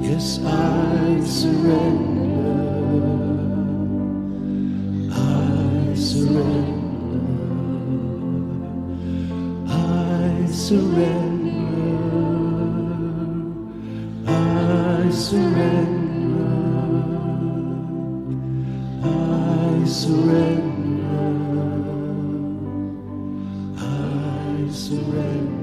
Yes, I surrender. I surrender. I surrender. I surrender. I surrender. I surrender.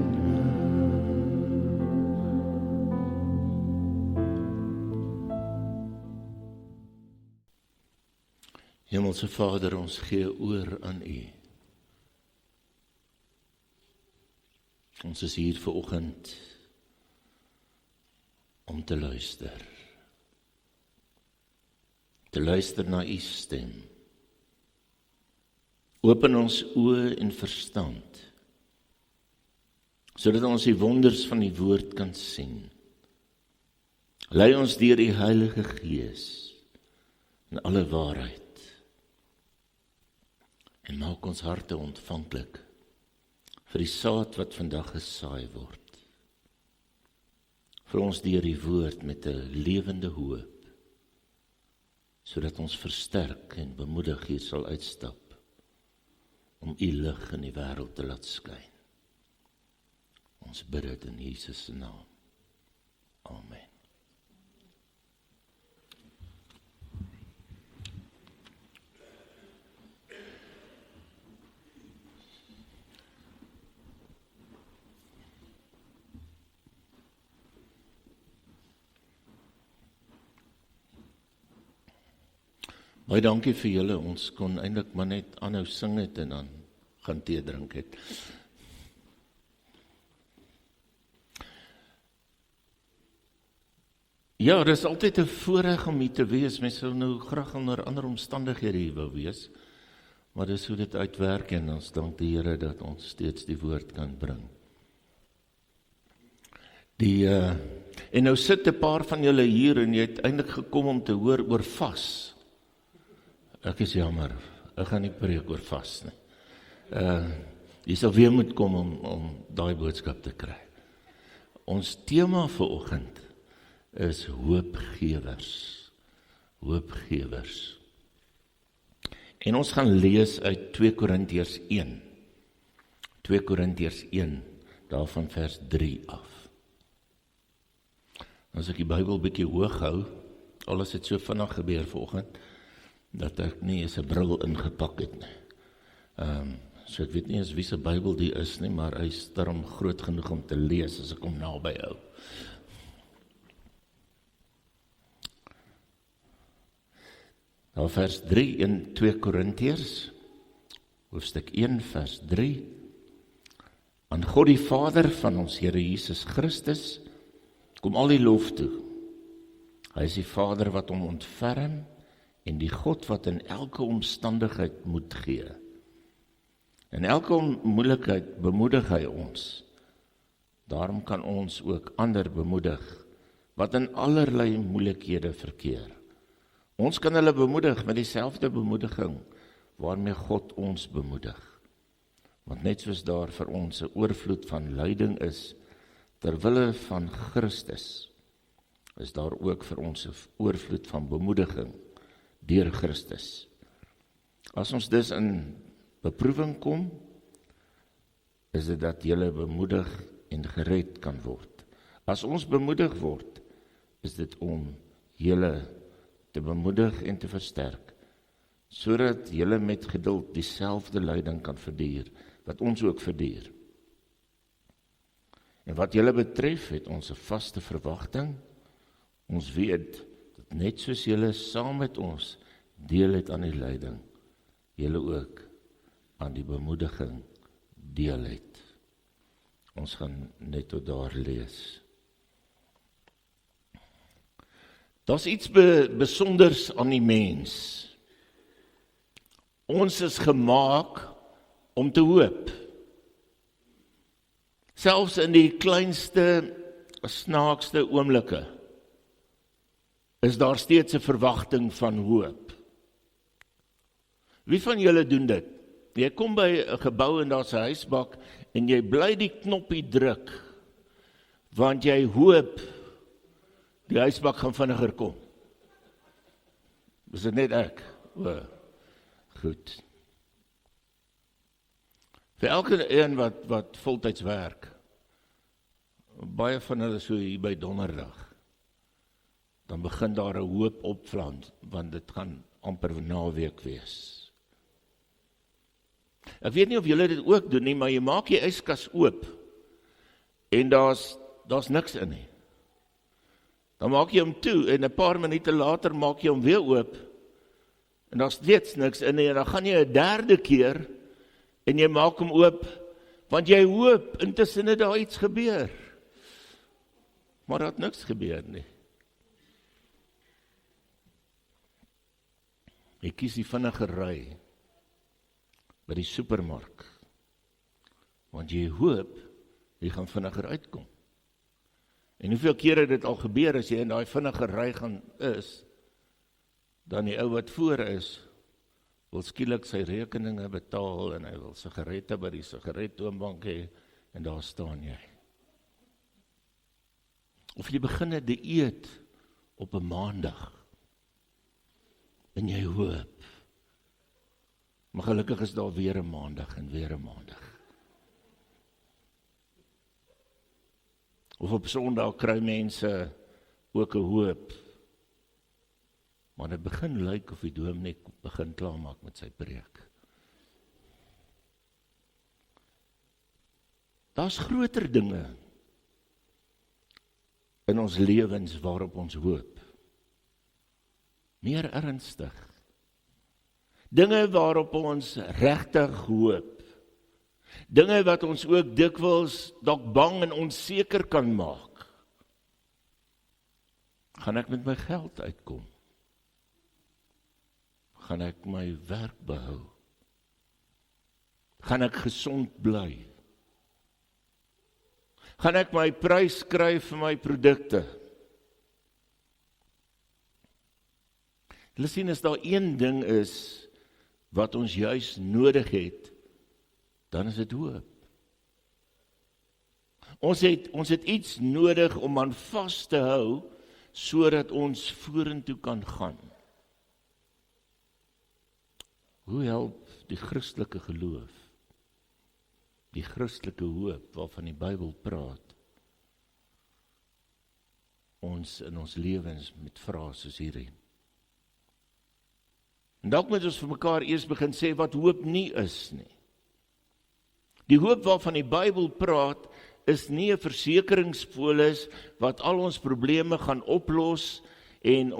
Hemelse Vader, ons gee oor aan U. Ons is hier vanoggend om te luister. Te luister na U stem. Open ons oë en verstand, sodat ons die wonders van die woord kan sien. Lei ons deur die Heilige Gees in alle waarheid. En maak ons harte ontvanklik vir die saad wat vandag gesaai word. Vir ons deur die woord met 'n lewende hoop, sodat ons versterk en bemoedig hier sal uitstap, om U lig in die wêreld te laat skyn. Ons bid dit in Jesus se naam. Amen. Baie dankie vir julle, ons kon eintlik maar net aanhou sing het en dan gaan tee drink het. Ja, dit is altyd 'n voorreg om hier te wees, mens sou nou graag onder ander omstandighede hier wou wees, maar dis hoe dit uitwerk en ons dank die Here dat ons steeds die woord kan bring. En nou sit 'n paar van julle hier en jy het eintlik gekom om te hoor oor vas. Ek is jammer, ek gaan nie preek oor vas nie. Jy sal weer moet kom om daai boodskap te kry. Ons tema vanoggend is hoopgewers. Hoopgewers. En ons gaan lees uit 2 Korintiërs 1. 2 Korintiërs 1, daarvan vers 3 af. As ek die Bybel bietjie hoog hou, alles het so vinnig gebeur vanoggend, dat ek nie eens 'n bril ingepak het nie. So ek weet nie eens wie se Bybel die is nie, maar hy is daarom groot genoeg om te lees as ek hom naby hou. Nou vers 3 in 2 Korintiërs, hoofstuk 1 vers 3. Aan God die Vader van ons Here Jesus Christus kom al die lof toe. Hy is die Vader wat hom ontferm en die God wat in elke omstandigheid moed gee. In elke moeilikheid bemoedig hy ons. Daarom kan ons ook ander bemoedig, wat in allerlei moeilikhede verkeer. Ons kan hulle bemoedig met dieselfde bemoediging, waarmee God ons bemoedig. Want net soos daar vir ons 'n oorvloed van lyding is, ter wille van Christus, is daar ook vir ons 'n oorvloed van bemoediging, deur Christus. As ons dus in beproewing kom, is dit dat julle bemoedig en gered kan word. As ons bemoedig word, is dit om julle te bemoedig en te versterk, sodat julle met geduld dieselfde lyding kan verduur, wat ons ook verduur. En wat julle betref, het ons 'n vaste verwagting. Ons weet dat net soos julle saam met ons deel het aan die lyding, julle ook aan die bemoediging deel het. Ons gaan net tot daar lees. Daar's iets besonders aan die mens. Ons is gemaak om te hoop. Selfs in die kleinste, snaakste oomblikke is daar steeds 'n verwagting van hoop. Wie van julle doen dit? Jy kom by 'n gebou en daar's 'n huisbak en jy bly die knoppie druk, want jy hoop die huisbak gaan vinniger kom. Is dit net ek? O, goed. Vir elke een wat voltyds werk, baie van hulle so hier by donderdag, dan begin daar 'n hoop opvlam, want dit gaan amper naweek wees. Ek weet nie of julle dit ook doen nie, maar jy maak die yskas oop en daar's niks in nie. Dan maak jy hom toe en 'n paar minute later maak jy hom weer oop en daar's steeds niks in nie en dan gaan jy 'n derde keer en jy maak hom oop want jy hoop intussen het daar iets gebeur. Maar daar het niks gebeur nie. Jy kies die vinnige ry by die supermark, want jy hoop jy gaan vinniger uitkom. En hoeveel kere het dit al gebeur as jy in daai vinnige ry gaan dan die ou wat voor is, wil skielik sy rekeninge betaal en hy wil sigarette by die sigarettoonbank hê en daar staan jy. Of jy begin 'n dieet op 'n maandag en jy hoop, maar gelukkig is daar weer 'n maandag en weer 'n maandag. Of op Sondag kry mense ook 'n hoop, maar dit begin lyk of die dominee begin klaarmaak met sy preek. Daar's groter dinge in ons lewens waarop ons hoop. Meer ernstig. Dinge waarop ons regtig hoop. Dinge wat ons ook dikwels dalk bang en onseker kan maak. Gaan ek met my geld uitkom? Gaan ek my werk behou? Gaan ek gesond bly? Gaan ek my prys kry vir my produkte? Julle sien, as daar een ding is wat ons juis nodig het, dan is dit hoop. Ons het iets nodig om aan vas te hou, sodat ons vorentoe kan gaan. Hoe help die Christelike geloof, die Christelike hoop waarvan die Bybel praat, ons in ons lewens met vrae soos hierdie? En dalk moet ons vir mekaar eers begin sê wat hoop nie is nie. Die hoop waarvan die Bybel praat, is nie 'n versekeringspolis wat al ons probleme gaan oplos en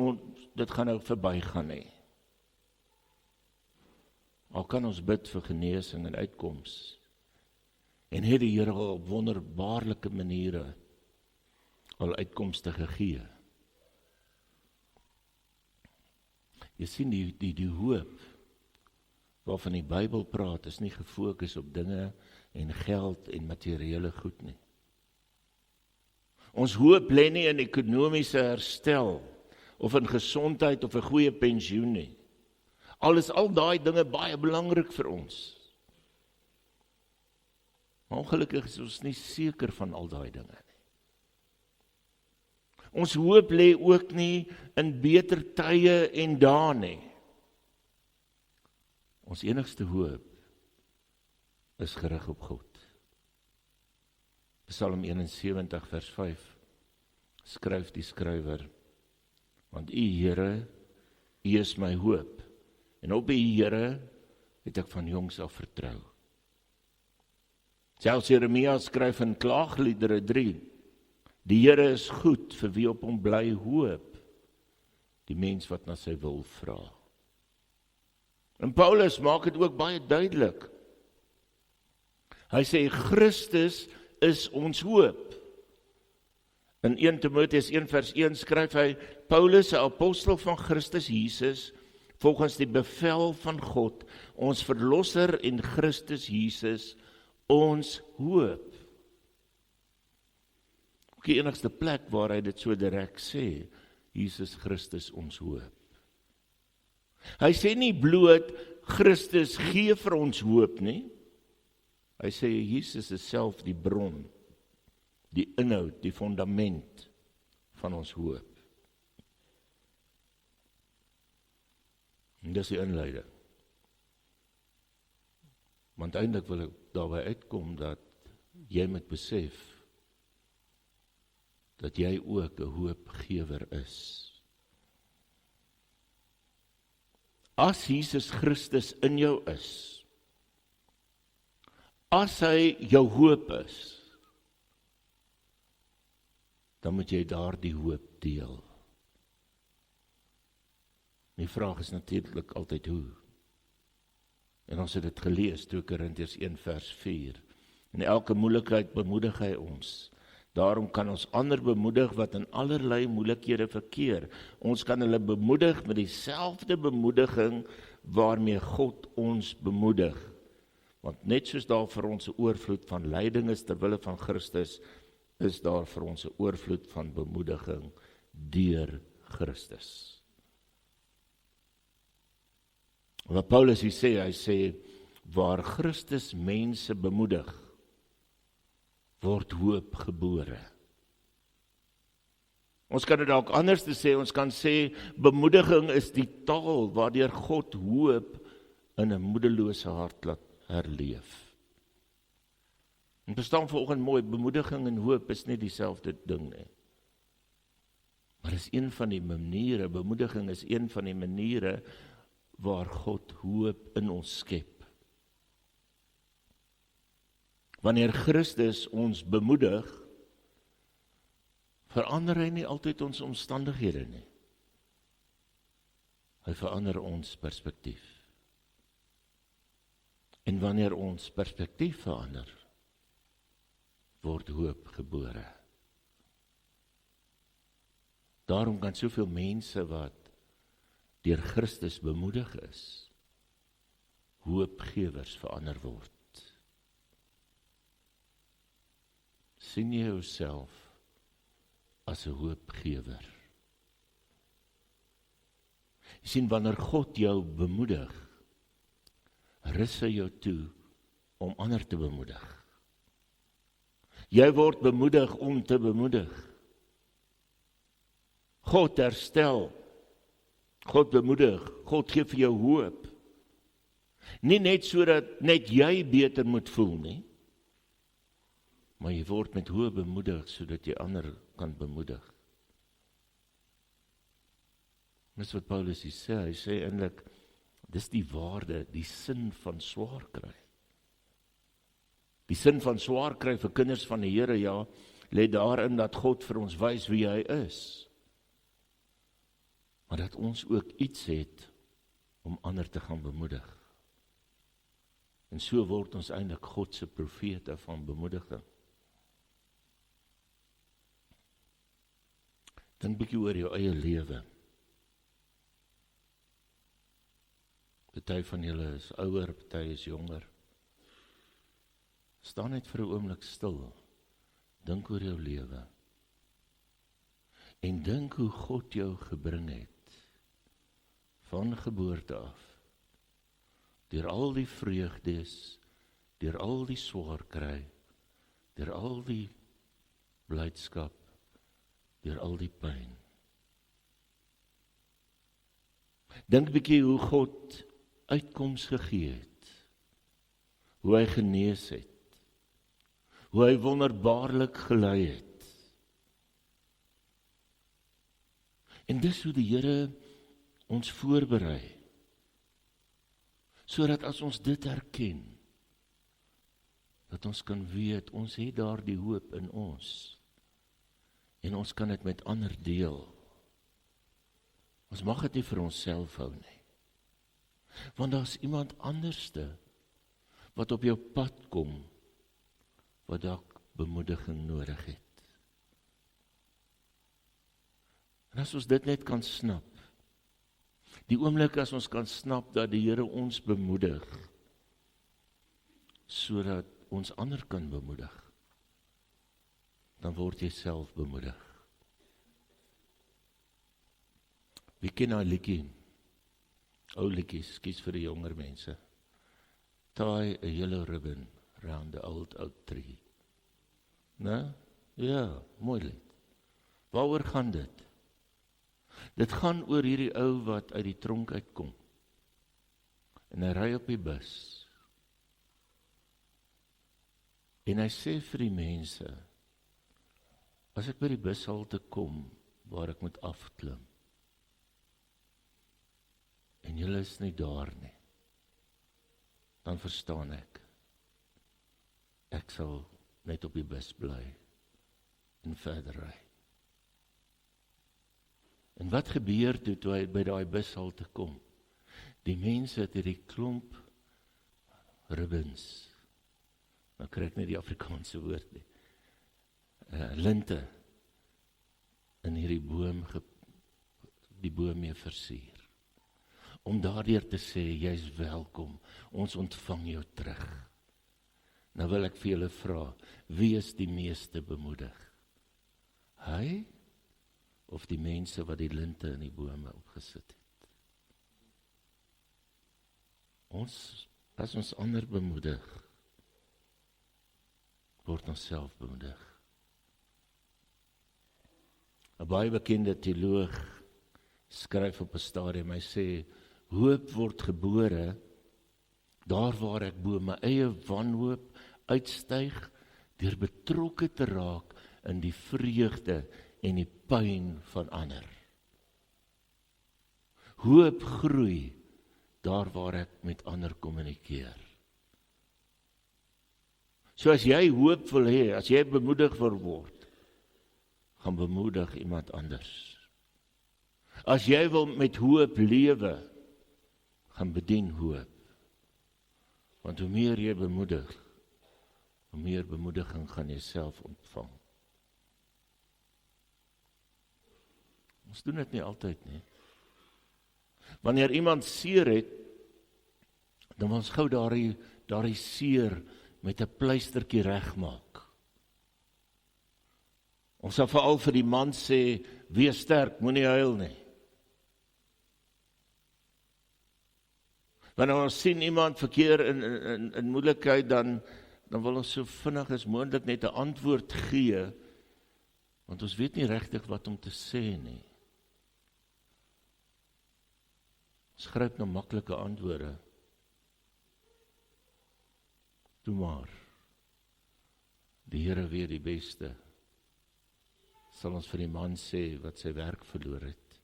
dit gaan nou verbygaan nie. Al kan ons bid vir genesing en uitkoms, en het die Here al op wonderbaarlike maniere al uitkomste gegee. Jy sien, die hoop waarvan die Bybel praat, is nie gefokus op dinge en geld en materiële goed nie. Ons hoop lê nie in ekonomiese herstel, of in gesondheid of 'n goeie pensioen nie. Al daai dinge baie belangrik vir ons. Maar ongelukkig is ons nie seker van al daai dinge nie. Ons hoop lê ook nie in beter tye en dae nie. Ons enigste hoop is gerig op God. Psalm 71 vers 5 skryf die skrywer, want U Here, U is my hoop, en op U Here het ek van jongs af vertrou. Selfs Jeremia skryf in Klaagliedere 3, die Here is goed vir wie op hom bly hoop, die mens wat na sy wil vra. En Paulus maak dit ook baie duidelik. Hy sê Christus is ons hoop. In 1 Timoteus 1 vers 1 skryf hy, Paulus, 'n apostel van Christus Jesus, volgens die bevel van God, ons verlosser en Christus Jesus, ons hoop. Ook die enigste plek waar hy dit so direk sê, Jesus Christus ons hoop. Hy sê nie bloot, Christus gee vir ons hoop, nie? Hy sê, Jesus is self die bron, die inhoud, die fundament van ons hoop. En dis die inleiding. Want eintlik wil ek daarby uitkom dat jy moet besef dat jy ook 'n hoopgewer is. As Jesus Christus in jou is, as hy jou hoop is, dan moet jy daardie hoop deel. Die vraag is natuurlik altyd hoe. En ons het dit gelees, 2 Korintiërs 1 vers 4. In elke moeilikheid bemoedig hy ons. Daarom kan ons ander bemoedig wat in allerlei moeilikhede verkeer. Ons kan hulle bemoedig met dieselfde bemoediging waarmee God ons bemoedig. Want net soos daar vir ons 'n oorvloed van lyding is ter wille van Christus, is daar vir ons 'n oorvloed van bemoediging deur Christus. Wat Paulus hier sê, hy sê, waar Christus mense bemoedig, word hoop gebore. Ons kan dit dalk anders te sê, ons kan sê, bemoediging is die taal waardeur God hoop in 'n moedelose hart laat herleef. En verstaan vanoggend mooi, bemoediging en hoop is nie dieselfde ding nie. Maar is een van die maniere, bemoediging is een van die maniere waar God hoop in ons skep. Wanneer Christus ons bemoedig, verander hy nie altyd ons omstandighede nie. Hy verander ons perspektief. En wanneer ons perspektief verander, word hoop gebore. Daarom kan soveel mense wat deur Christus bemoedig is, hoopgewers verander word. Sien jy jouself as 'n hoopgewer? Jy sien, wanneer God jou bemoedig, rus hy jou toe om ander te bemoedig. Jy word bemoedig om te bemoedig. God herstel, God bemoedig, God gee vir jou hoop. Nie net sodat net jy beter moet voel nie, maar jy word met hoop bemoedig sodat jy ander kan bemoedig. Dis wat Paulus hier sê, hy sê eintlik, dis die waarde, die sin van swaar kry. Die sin van swaar kry vir kinders van die Here, ja, lê daarin dat God vir ons wys wie hy is. Maar dat ons ook iets het om ander te gaan bemoedig. En so word ons eintlik God se profete van bemoediging. Dink bietjie oor jou eie lewe. Party van julle is ouer, party is jonger. Staan net vir 'n oomblik stil. Dink oor jou lewe. En dink hoe God jou gebring het. Van geboorte af. Deur al die vreugdes, deur al die swaar kry, deur al die blydskap, deur al die pyn. Dink 'n bietjie hoe God uitkoms gegee het. Hoe hy genees het. Hoe hy wonderbaarlik gelei het. En dis hoe die Here ons voorberei. Sodat as ons dit herken, dat ons kan weet, ons het daardie hoop in ons. En ons kan dit met ander deel. Ons mag dit nie vir onsself hou nie. Want daar's iemand anderste wat op jou pad kom, wat dalk bemoediging nodig het. En as ons dit net kan snap, die oomblik as ons kan snap dat die Here ons bemoedig, sodat ons ander kan bemoedig, dan word jy self bemoedig. Wie ken daai liedjie? Ou liedjies, kies vir die jonger mense. Tie a yellow ribbon round the old oak tree. Nee? Ja, mooi lied. Waaroor gaan dit? Dit gaan oor hierdie ou wat uit die tronk uitkom. En hy ry op die bus. En hy sê vir die mense, as ek by die bushalte kom, waar ek moet afklim, en julle is nie daar nie, dan verstaan ek sal net op die bus bly, en verder ry. En wat gebeur toe hy by daai bushalte kom? Die mense het hierdie klomp ribbons, nou kry ek nie die Afrikaanse woord nie, linte, in hierdie boom, die boom mee versier. Om daardeur te sê, jy is welkom, ons ontvang jou terug. Nou wil ek vir julle vra, wie is die meeste bemoedig? Hy, of die mense wat die linte in die bome opgesit het? As ons ander bemoedig, word ons self bemoedig. 'n baie bekende teoloog skryf op 'n stadium, hy sê, hoop word gebore, daar waar ek bo my eie wanhoop uitstyg, deur betrokke te raak in die vreugde en die pyn van ander. Hoop groei, daar waar ek met ander kommunikeer. So as jy hoop wil hê, as jy bemoedig wil word, gaan bemoedig iemand anders. As jy wil met hoop lewe, gaan bedien hoop. Want hoe meer jy bemoedig, hoe meer bemoediging gaan jy self ontvang. Ons doen dit nie altyd nie. Wanneer iemand seer het, dan wil ons gou daardie seer met 'n pleistertjie regmaak. Ons sal veral vir die man sê, wees sterk, moenie huil nie. Wanneer ons sien iemand verkeer in moeilikheid, dan wil ons so vinnig as moontlik net 'n antwoord gee, want ons weet nie regtig wat om te sê nie. Ons gryp na maklike antwoorde. Doe maar. Die Here weet die beste. Sal ons vir die man sê wat sy werk verloor het.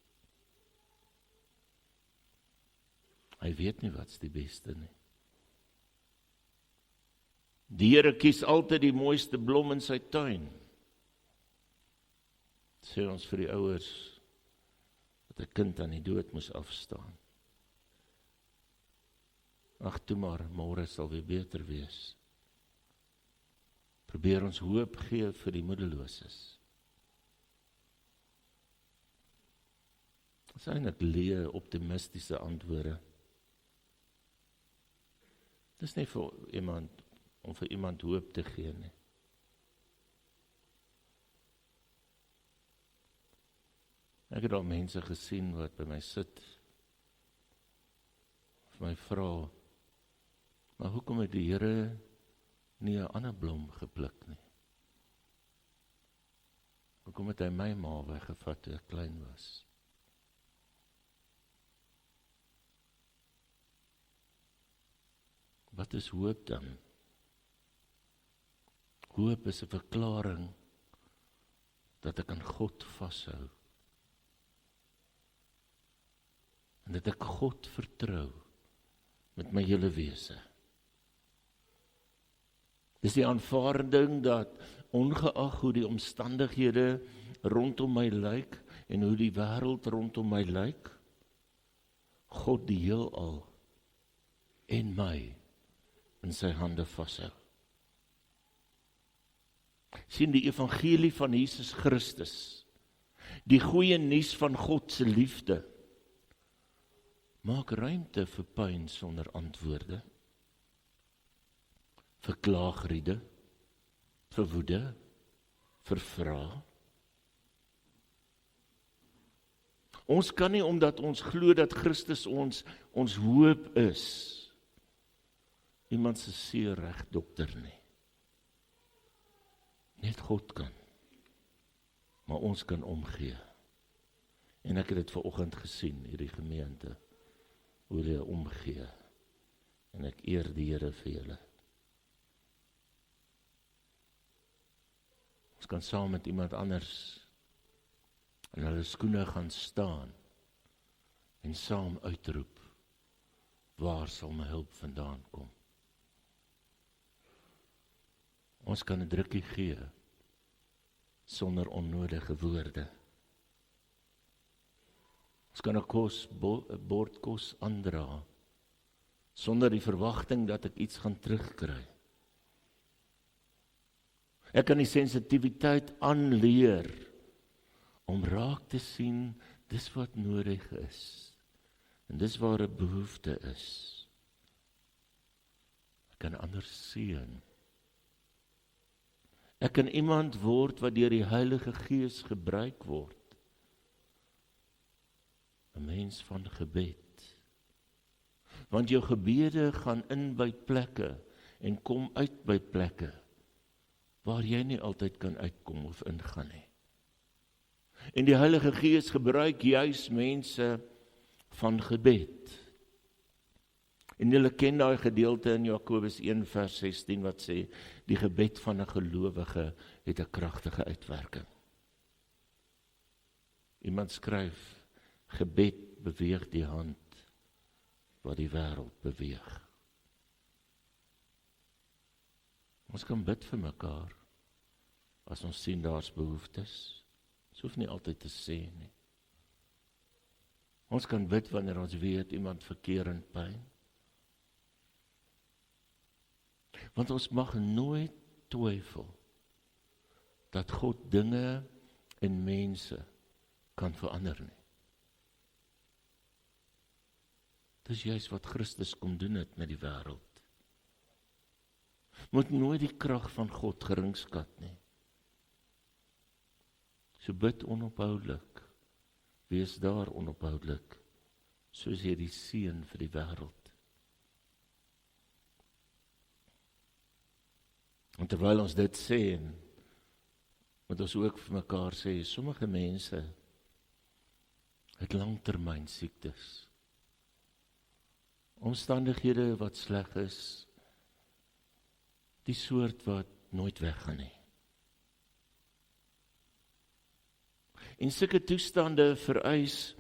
Hy weet nie wat's die beste nie. Die Here kies altyd die mooiste blom in sy tuin. Sê ons vir die ouers wat 'n kind aan die dood moes afstaan. Ag toe maar, môre sal weer beter wees. Probeer ons hoop gee vir die moedeloses. Dit is eintlik leë, optimistiese antwoorde. Dit is nie om vir iemand hoop te gee nie. Ek het al mense gesien wat by my sit, of my vra, maar hoekom het die Here nie 'n ander blom gepluk nie? Hoekom het hy my ma weggevat toe ek klein was? Wat is hoop dan? Hoop is 'n verklaring dat ek aan God vashou. En dat ek God vertrou met my hele wese. Dis die aanvaarding dat ongeag hoe die omstandighede rondom my lyk en hoe die wêreld rondom my lyk, God die heelal en my in sy hande vashou. Sien die evangelie van Jesus Christus, die goeie nuus van God se liefde, maak ruimte vir pyn sonder antwoorde, vir klaagriede, vir woede, vir vrae. Ons kan nie, omdat ons glo dat Christus ons hoop is, iemand se seer reg dokter nie. Net God kan. Maar ons kan omgee. En ek het dit vanoggend gesien, hierdie gemeente, hoe hulle omgee. En ek eer die Here vir julle. Ons kan saam met iemand anders in hulle skoene gaan staan en saam uitroep, waar sal my hulp vandaan kom? Ons kan 'n drukkie gee sonder onnodige woorde. Ons kan 'n bord kos aandra sonder die verwagting dat ek iets gaan terugkry. Ek kan die sensitiwiteit aanleer om raak te sien, dis wat nodig is. En dis waar 'n behoefte is. Ek kan anders seën. Ek kan iemand word wat deur die Heilige Gees gebruik word. 'n Mens van gebed. Want jou gebede gaan in by plekke en kom uit by plekke waar jy nie altyd kan uitkom of ingaan nie. En die Heilige Gees gebruik juis mense van gebed. En julle ken daai gedeelte in Jakobus 1 vers 16 wat sê, die gebed van 'n gelowige het 'n kragtige uitwerking. Iemand skryf, gebed beweeg die hand wat die wêreld beweeg. Ons kan bid vir mekaar as ons sien daar's behoeftes. Ons hoef nie altyd te sê nie. Ons kan bid wanneer ons weet iemand verkeer in pyn. Want ons mag nooit twyfel dat God dinge en mense kan verander nie. Dis juist wat Christus kom doen het met die wêreld. Moet nooit die krag van God geringskat nie. So bid onophoudelik, wees daar onophoudelik, soos jy die seën vir die wêreld. En terwyl ons dit sê, moet ons ook vir mekaar sê, sommige mense het langtermyn siektes. Omstandighede wat sleg is, die soort wat nooit weggaan nie. En sulke toestande vereis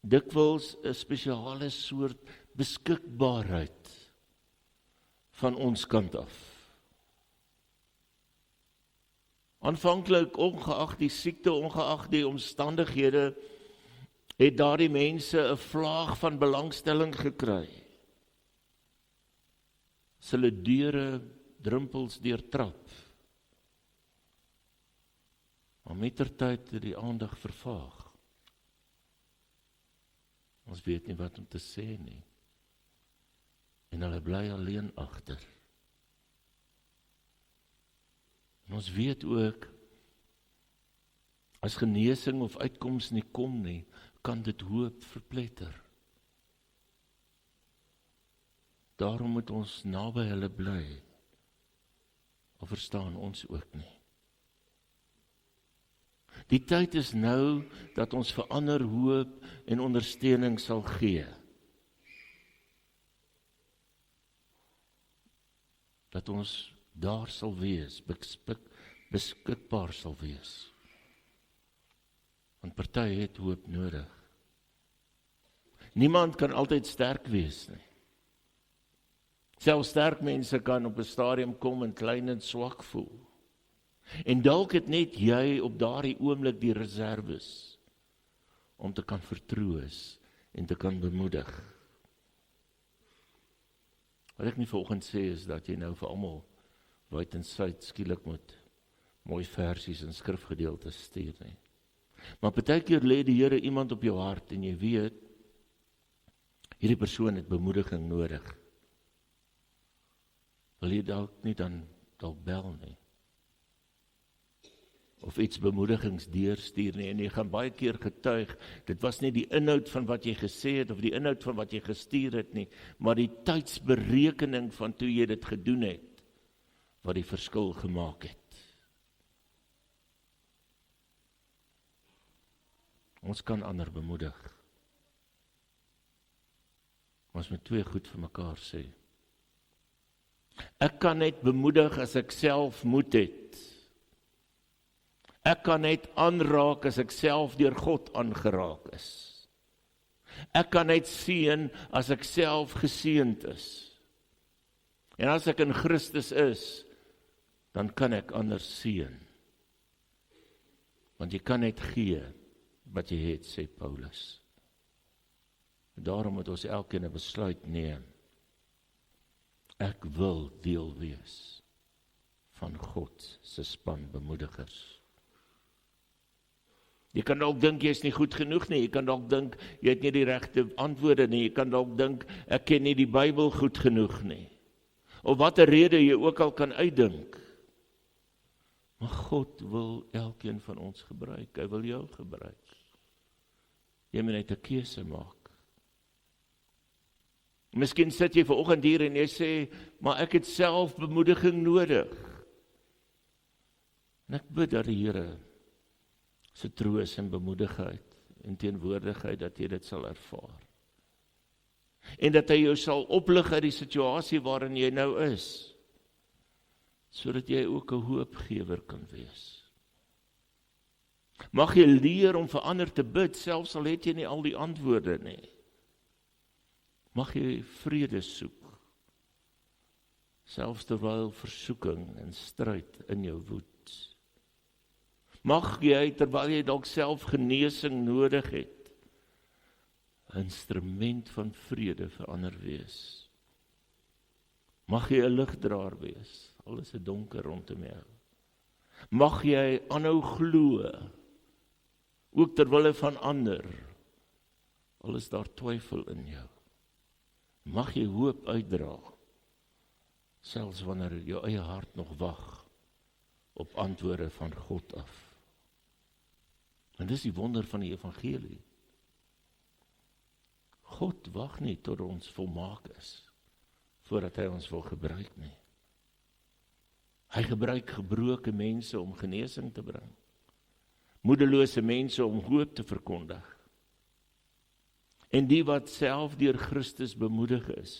dikwels 'n spesiale soort beskikbaarheid van ons kant af. Aanvanklik, ongeag die siekte, ongeag die omstandighede, het daardie mense 'n vlaag van belangstelling gekry. Hulle deure drempels deurtrap. Maar mettertyd het die aandag vervaag. Ons weet nie wat om te sê nie. En hulle bly alleen agter. En ons weet ook, as genesing of uitkoms nie kom nie, kan dit hoop verpletter. Daarom moet ons naby hulle bly, of verstaan ons ook nie. Die tyd is nou dat ons vir ander hoop en ondersteuning sal gee. Dat ons daar sal wees, beskikbaar sal wees. Want party het hoop nodig. Niemand kan altyd sterk wees nie. Selfs sterk mense kan op 'n stadium kom en klein en swak voel. En dalk het net jy op daardie oomblik die reserves om te kan vertroos en te kan bemoedig. Wat ek nie vanoggend sê is dat jy nou vir almal wyd en suid skielik moet mooi versies en skrifgedeeltes stuur nie. Maar partykeer lê die Here iemand op jou hart en jy weet, hierdie persoon het bemoediging nodig. Wil jy dalk nie dan dalk bel nie? of iets bemoedigings deurstuur nie, en jy gaan baie keer getuig, dit was nie die inhoud van wat jy gesê het, of die inhoud van wat jy gestuur het nie, maar die tydsberekening van toe jy dit gedoen het, wat die verskil gemaak het. Ons kan ander bemoedig. Ons moet twee goed vir mekaar sê. Ek kan net bemoedig as ek self moed het. Ek kan net aanraak as ek self deur God aangeraak is. Ek kan net seën as ek self geseënd is. En as ek in Christus is, dan kan ek ander seën. Want jy kan net gee wat jy het, sê Paulus. Daarom moet ons elkeen 'n besluit neem. Ek wil deel wees van God se span bemoedigers. Jy kan dalk dink jy is nie goed genoeg nie, jy kan dalk dink jy het nie die regte antwoorde nie, jy kan dalk dink ek ken nie die Bybel goed genoeg nie. Of watter rede jy ook al kan uitdink. Maar God wil elkeen van ons gebruik, hy wil jou gebruik. Jy moet net 'n keuse maak. Miskien sit jy vanoggend hier en jy sê, maar ek het self bemoediging nodig. En ek bid dat die Here se troos en bemoedigheid en teenwoordigheid, dat jy dit sal ervaar. En dat hy jou sal oplig uit die situasie waarin jy nou is, sodat jy ook 'n hoopgewer kan wees. Mag jy leer om vir ander te bid, selfs al het jy nie al die antwoorde nie. Mag jy vrede soek, selfs terwyl versoeking en stryd in jou woed. Mag jy, terwyl jy dalk self genesing nodig het, 'n instrument van vrede vir ander wees. Mag jy 'n ligdraer wees, al is dit donker rondom jou. Mag jy aanhou glo, ook terwille van ander, al is daar twyfel in jou. Mag jy hoop uitdra, selfs wanneer jou eie hart nog wag op antwoorde van God af. En dis die wonder van die evangelie. God wag nie tot ons volmaak is, voordat hy ons wil gebruik nie. Hy gebruik gebroke mense om genesing te bring. Moedelose mense om hoop te verkondig. En die wat self deur Christus bemoedig is,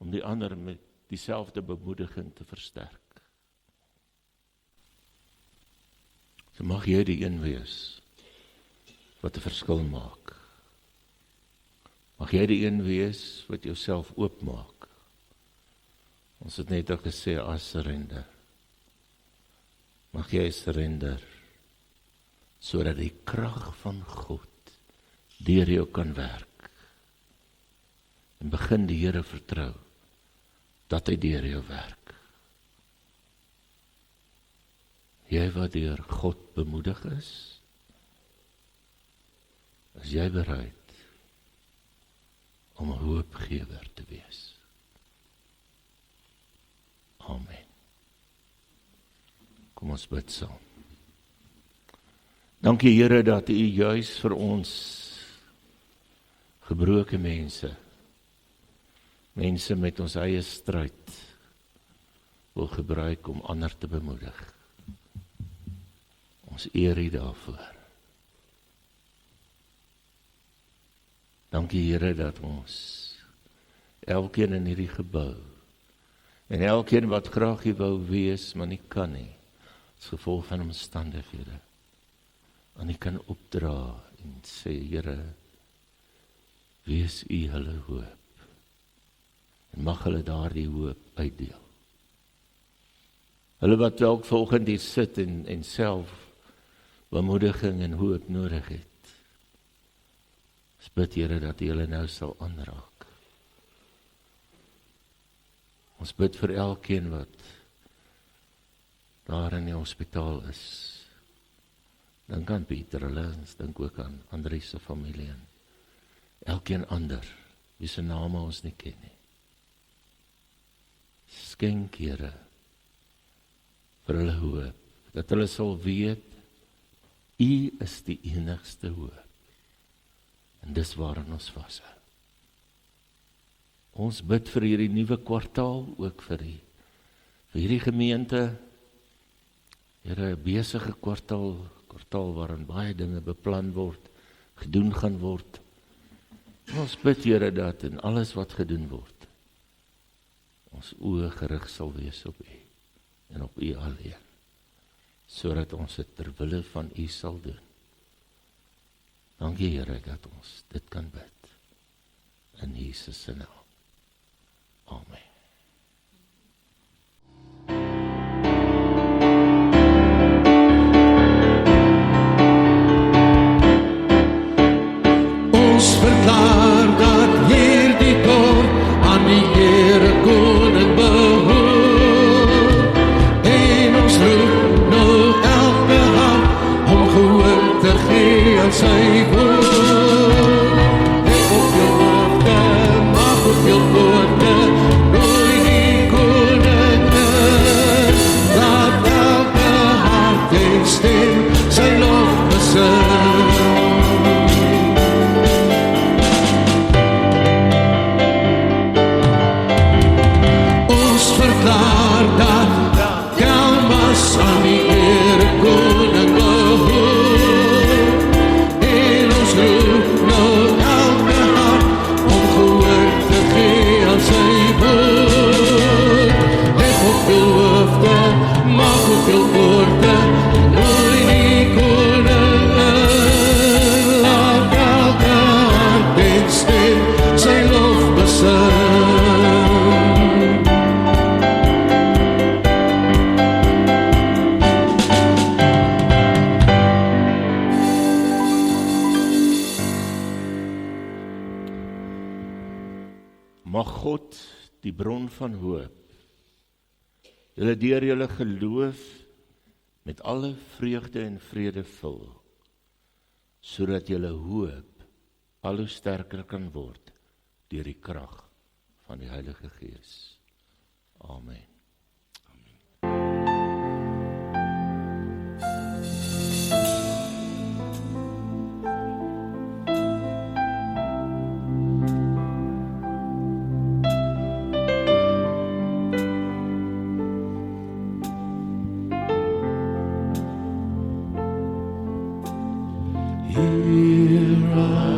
om die ander met dieselfde bemoediging te versterk. So mag jy die een wees wat 'n verskil maak. Mag jy die een wees wat jouself oopmaak. Ons het net al gesê, as surrender. Mag jy surrender, sodat die krag van God deur jou kan werk. En begin die Here vertrou, dat hy deur jou werk. Jy wat deur God bemoedig is jy bereid om 'n hoopgewer te wees. Amen. Kom ons bid saam. Dankie Here dat U juis vir ons gebroke mense met ons eie stryd wil gebruik om ander te bemoedig. Ons eer U daarvoor. Dankie Here dat ons elkeen in hierdie gebou en elkeen wat graag hier wou wees, maar nie kan nie, as gevolg van omstandighede, en U kan opdra en sê, Here, wees U hulle hoop, en mag hulle daardie hoop uitdeel. Hulle wat ook volgend hier sit en self bemoediging en hoop nodig het, bid Here dat U hulle nou sal aanraak. Ons bid vir elkeen wat daar in die hospitaal is. Dink aan Pieter, ons dink ook aan Andries se familie en elkeen ander, wie se name ons nie ken nie. Skenk Here vir hulle hoop dat hulle sal weet, U is die enigste hoop. En dis waarin ons vashou. Ons bid vir hierdie nuwe kwartaal, ook vir hierdie gemeente, Here, 'n besige kwartaal waarin baie dinge beplan word, gedoen gaan word. En ons bid, Here, dat in alles wat gedoen word, ons oë gerig sal wees op U, en op U alleen, sodat ons dit ter wille van U sal doen. Dankie, Here, dat ons dit kan bid. In Jesus se naam. Amen. Ons verklaar dat hierdie dorp aan die Here Koning behoort. En ons roep nou elke hart om gehoor te gee aan sy woord. Ek op jou hoofde, mag op jou woorde, nooi die Koning in. Laat elke hart en stem sy lof besing. Aan die Here Koning behoort. En ons roep nou elke hart om gehoor te gee aan sy woord. Leg op jou hoofde, mag op jou woorde, nooi die Koning in. Laat elke hart en stem sy lof besing. Mag God, die bron van hoop, julle deur julle geloof met alle vreugde en vrede vul, sodat julle hoop al hoe sterker kan word deur die krag van die Heilige Gees. Amen. Here I